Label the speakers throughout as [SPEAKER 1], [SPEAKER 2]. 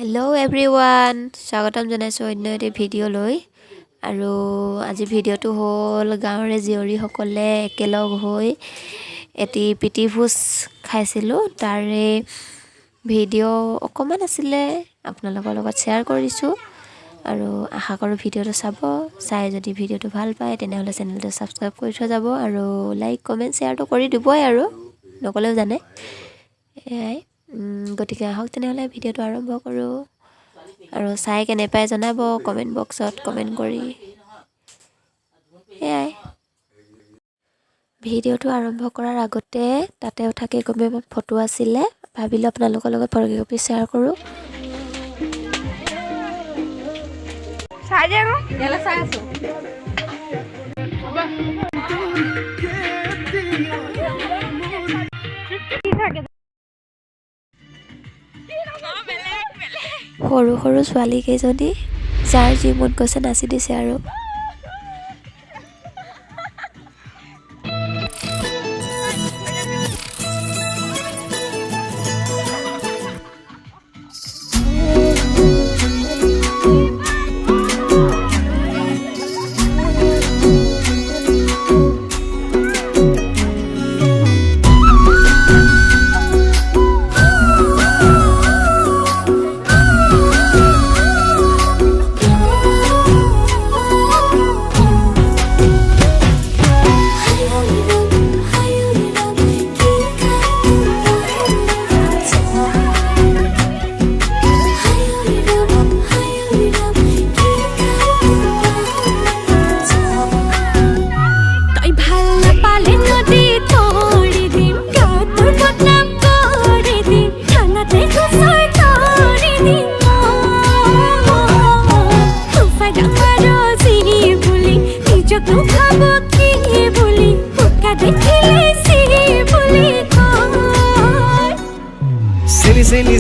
[SPEAKER 1] hello' everyone স্বাগতম জনাইছোঁ অন্য এটি ভিডিঅ'লৈ আৰু আজি ভিডিঅ'টো হ'ল গাঁৱৰে জীয়ৰীসকলে একেলগ হৈ এটি প্ৰীতিভোজ খাইছিলোঁ তাৰে ভিডিঅ' অকণমান আছিলে আপোনালোকৰ লগত শ্বেয়াৰ কৰিছোঁ আৰু আশা কৰোঁ ভিডিঅ'টো চাই যদি ভিডিঅ'টো ভাল পায় তেনেহ'লে চেনেলটো ছাবস্ক্ৰাইব কৰি থৈ যাব আৰু লাইক কমেণ্ট শ্বেয়াৰটো কৰি দিবই আৰু নকলেও জানে এয়াই গতিকে আহক তেনেহ'লে ভিডিঅ'টো আৰম্ভ কৰোঁ আৰু চাই কেনে পাই জনাব কমেণ্ট বক্সত কমেণ্ট কৰি এয়াই ভিডিঅ'টো আৰম্ভ কৰাৰ আগতে তাতে উঠা কেইকপিমান ফটো আছিলে ভাবিলোঁ আপোনালোকৰ লগত ফটো কেইকপি শ্বেয়াৰ কৰোঁ সৰু সৰু ছোৱালী কেইজনী যাৰ যি মন গৈছে নাচি দিছে আৰু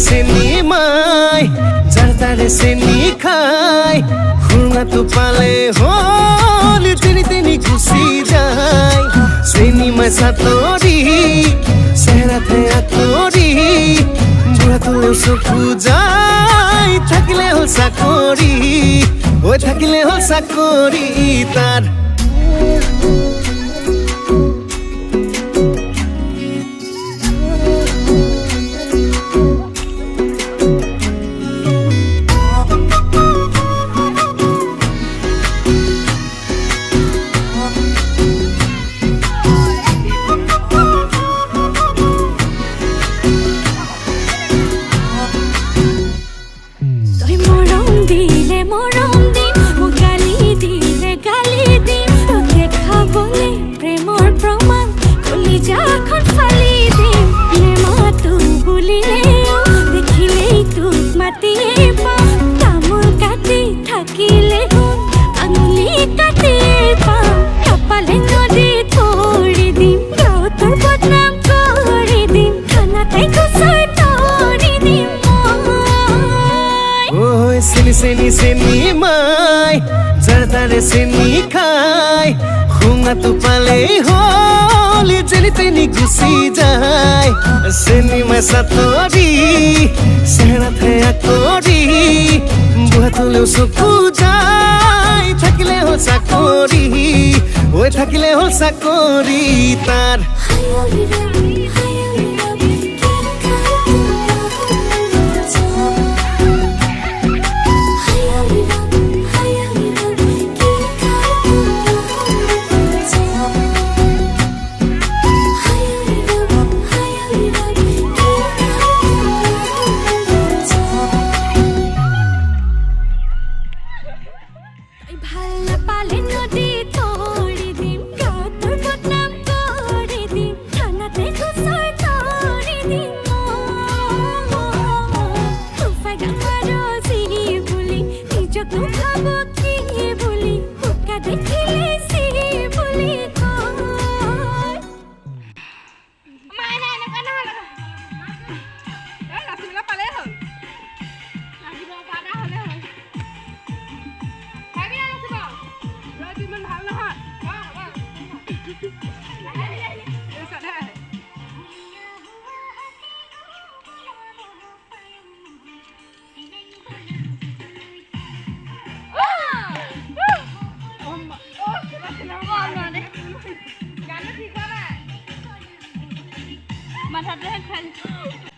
[SPEAKER 2] চেনি মাই যাৰ তাৰে চেনি খাই খুঙাটো পালে হ'ল তিনি তিনি গুচি যায় চেনি মাই চাতৰি চেহেৰাতে আঁতৰি বুঢ়াটোলৈ চকু যায় থাকিলে হ'ল চাকৰি হৈ থাকিলে হ'ল চাকৰি তাৰ চেনি মাই যাৰ তাৰে চেনি খাই খুঙাটো পালেই হ'ল যেনি তেনি গুচি যায় চেনি মাই চাতৰি চেহেৰাতে আঁতৰি বুঢ়াটোলৈ চকু যায় থাকিলে হ'ল চাকৰি হৈ থাকিলে হ'ল চাকৰি তাৰ
[SPEAKER 3] ভাতহে খাই